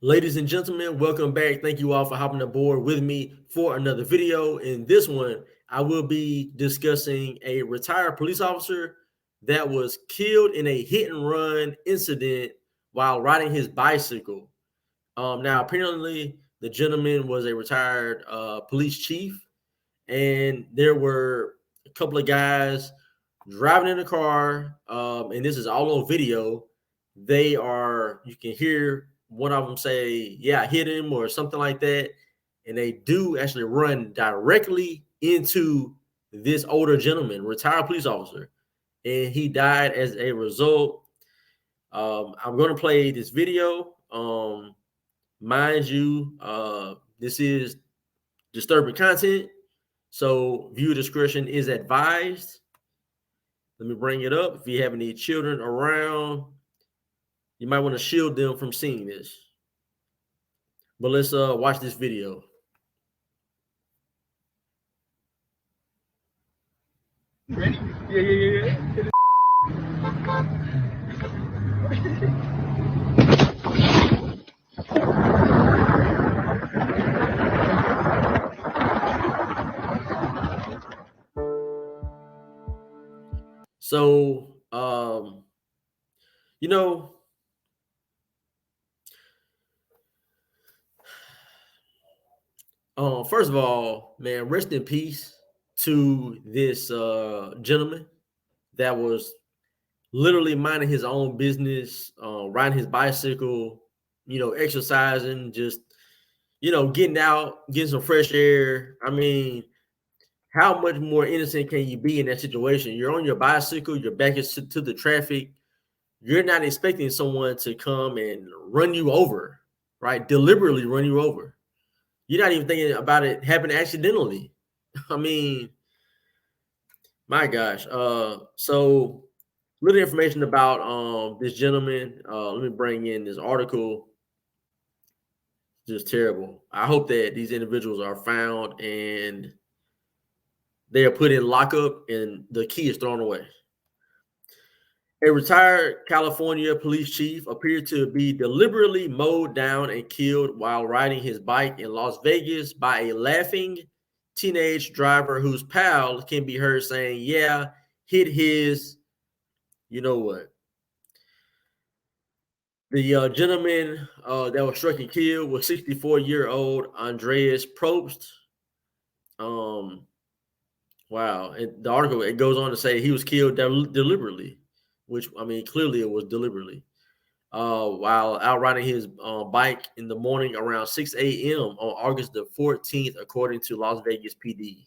Ladies and gentlemen, welcome back. Thank you all for hopping aboard with me for another video. In this one, I will be discussing a retired police officer that was killed in a hit and run incident while riding his bicycle. Now, apparently, the gentleman was a retired police chief, and there were a couple of guys driving in a car, and this is all on video. You can hear one of them say, "Yeah, I hit him," or something like that, and they do actually run directly into this older gentleman, retired police officer, and he died as a result. I'm going to play this video. Mind you, this is disturbing content, so viewer discretion is advised. Let me bring it up. If you have any children around, you might want to shield them from seeing this. But let's watch this video. Ready? Yeah. So, you know, first of all, man, rest in peace to this gentleman that was literally minding his own business, riding his bicycle, exercising, just, getting out, getting some fresh air. I mean, how much more innocent can you be in that situation? You're on your bicycle, your back is to the traffic. You're not expecting someone to come and run you over, right? Deliberately run you over. You're not even thinking about it happening accidentally. I mean, my gosh. So little information about this gentleman. Let me bring in this article. Just terrible. I hope that these individuals are found and they are put in lockup and the key is thrown away. A retired California police chief appeared to be deliberately mowed down and killed while riding his bike in Las Vegas by a laughing teenage driver whose pal can be heard saying, "Yeah, hit his, you know what." The gentleman that was struck and killed was 64-year-old Andreas Probst. Um, wow. And the article, it goes on to say he was killed deliberately, which, I mean, clearly it was deliberately. While out riding his bike in the morning around 6 a.m. on August the 14th, according to Las Vegas PD.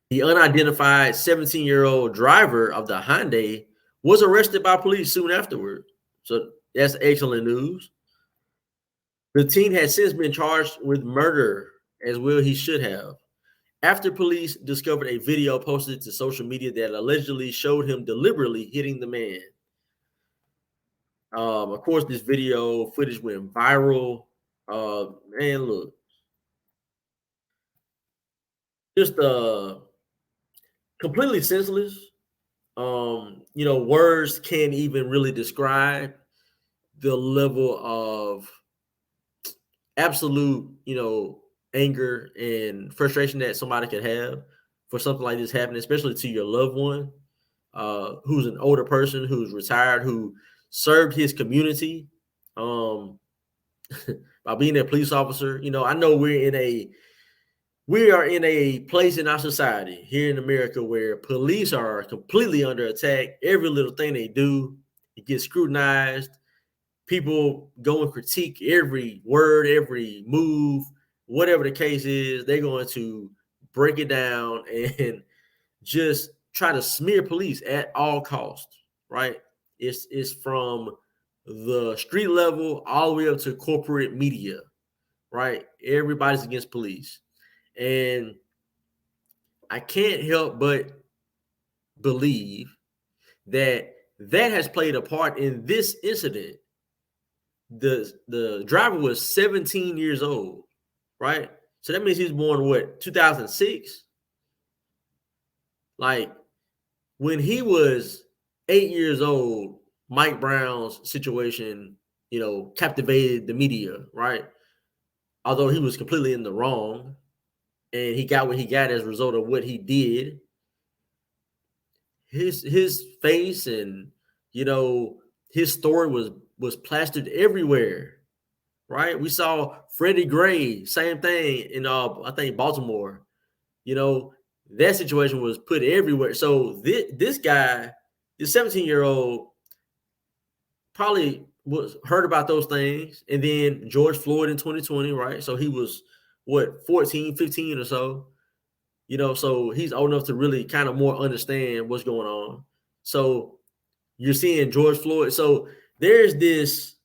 The unidentified 17-year-old driver of the Hyundai was arrested by police soon afterward. So that's excellent news. The teen has since been charged with murder, as well he should have, after police discovered a video posted to social media that allegedly showed him deliberately hitting the man. Of course, this video footage went viral. Man, look, just completely senseless. Words can't even really describe the level of absolute, anger and frustration that somebody could have for something like this happening, especially to your loved one, who's an older person, who's retired, who served his community. Um, by being a police officer. I know we are in a place in our society here in America where police are completely under attack. Every little thing they do, it gets scrutinized. People go and critique every word, every move, whatever the case is. They're going to break it down and just try to smear police at all costs, right? It's from the street level all the way up to corporate media, right? Everybody's against police. And I can't help but believe that that has played a part in this incident. The driver was 17 years old, right? So that means he was born what, 2006? Like when he was 8 years old, Mike Brown's situation captivated the media, right? Although he was completely in the wrong, and he got what he got as a result of what he did. His face and his story was plastered everywhere, right? We saw Freddie Gray, same thing in I think Baltimore. That situation was put everywhere. So this guy, this 17-year-old, probably was heard about those things, and then George Floyd in 2020, right? So he was what, 14, 15 or so. So he's old enough to really kind of more understand what's going on. So you're seeing George Floyd. So there's this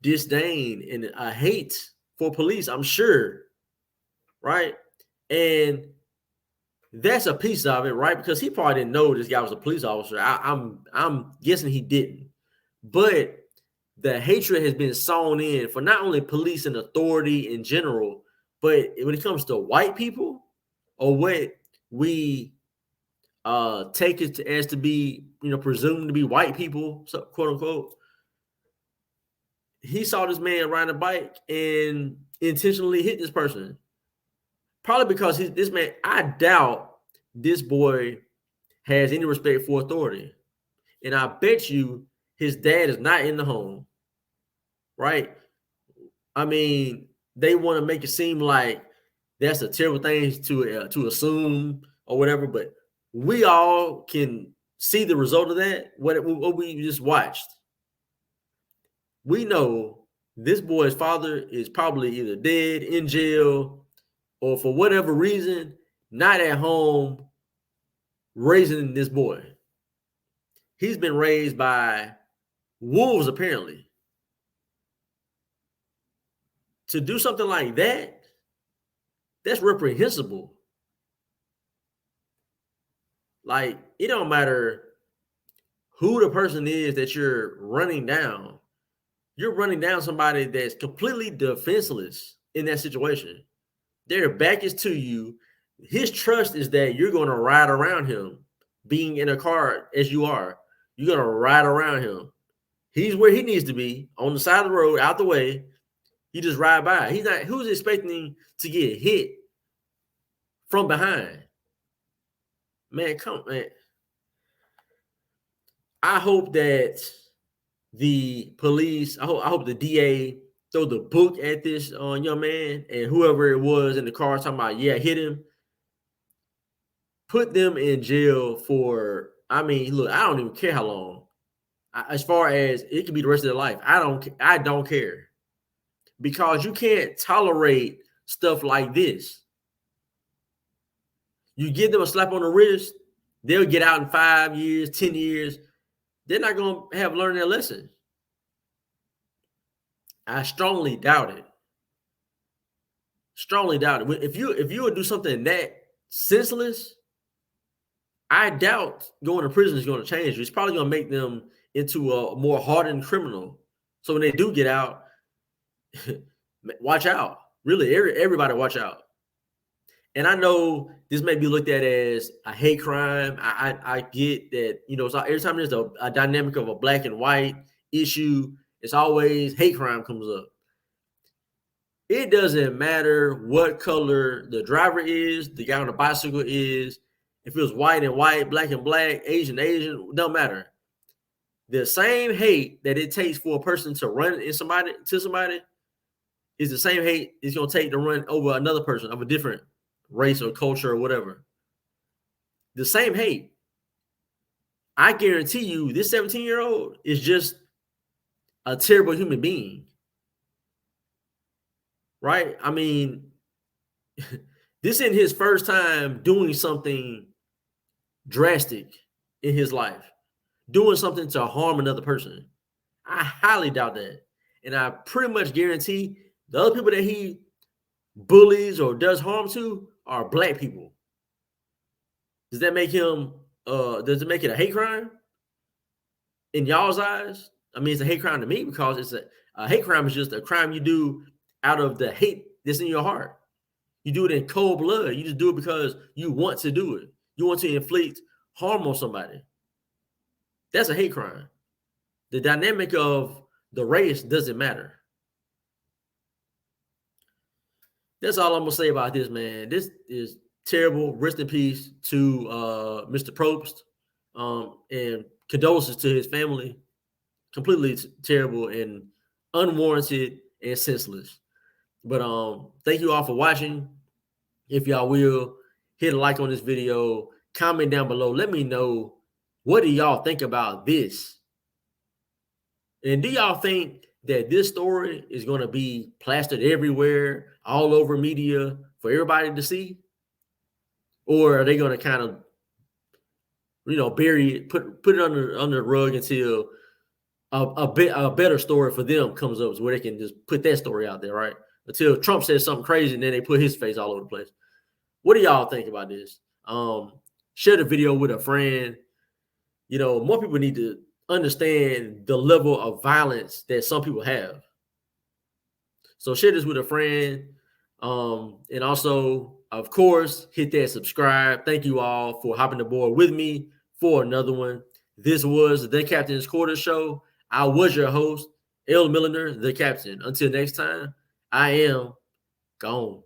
disdain and a hate for police, I'm sure, right? And that's a piece of it, right? Because he probably didn't know this guy was a police officer. I'm guessing he didn't. But the hatred has been sown in for not only police and authority in general, but when it comes to white people, or what we take it as to be, presumed to be white people, so, quote unquote. He saw this man riding a bike and intentionally hit this person. Probably because this man, I doubt this boy has any respect for authority. And I bet you his dad is not in the home, right? I mean, they want to make it seem like that's a terrible thing to assume or whatever, but we all can see the result of that, what we just watched. We know this boy's father is probably either dead, in jail, or for whatever reason, not at home raising this boy. He's been raised by wolves, apparently. To do something like that, that's reprehensible. Like, it don't matter who the person is that you're running down. You're running down somebody that's completely defenseless in that situation. Their back is to you. His trust is that you're going to ride around him, being in a car as you are. You're going to ride around him. He's where he needs to be, on the side of the road, out the way. You just ride by. Who's expecting to get hit from behind? Man, come, man. I hope that the police, I hope the DA throw the book at this young man, and whoever it was in the car talking about, hit him. Put them in jail for, look, I don't even care how long. As far as it could be the rest of their life, I don't care. Because you can't tolerate stuff like this. You give them a slap on the wrist, they'll get out in 5 years, 10 years. They're not going to have learned their lesson. I strongly doubt it. Strongly doubt it. If you would do something that senseless, I doubt going to prison is going to change you. It's probably going to make them into a more hardened criminal. So when they do get out, watch out. Really, everybody watch out. And I know this may be looked at as a hate crime. I get that, so every time there's a dynamic of a black and white issue, it's always hate crime comes up. It doesn't matter what color the driver is, the guy on the bicycle is, if it was white and white, black and black, Asian, don't matter. The same hate that it takes for a person to run into somebody is the same hate it's going to take to run over another person of a different race or culture or whatever. The same hate. I guarantee you this 17-year-old is just a terrible human being. Right? This isn't his first time doing something drastic in his life, doing something to harm another person. I highly doubt that. And I pretty much guarantee the other people that he bullies or does harm to are black people. Does that make him, does it make it a hate crime in y'all's eyes? It's a hate crime to me, because it's a hate crime is just a crime you do out of the hate that's in your heart. You do it in cold blood. You just do it because you want to do it. You want to inflict harm on somebody. That's a hate crime. The dynamic of The race doesn't matter. That's all I'm gonna say about this, man. This is terrible. Rest in peace to Mr. Probst, and condolences to his family. Completely terrible and unwarranted and senseless. But thank you all for watching. If y'all will, hit a like on this video, comment down below. Let me know, what do y'all think about this? And do y'all think that this story is going to be plastered everywhere, all over media for everybody to see? Or are they going to kind of, bury it, put it under the rug until a better story for them comes up, where they can just put that story out there, right? Until Trump says something crazy and then they put his face all over the place. What do y'all think about this? Share the video with a friend. More people need to understand the level of violence that some people have. So share this with a friend. And also, of course, hit that subscribe. Thank you all for hopping aboard with me for another one. This was the Captain's Quarters Show. I was your host, L. Milliner, the Captain. Until next time, I am gone.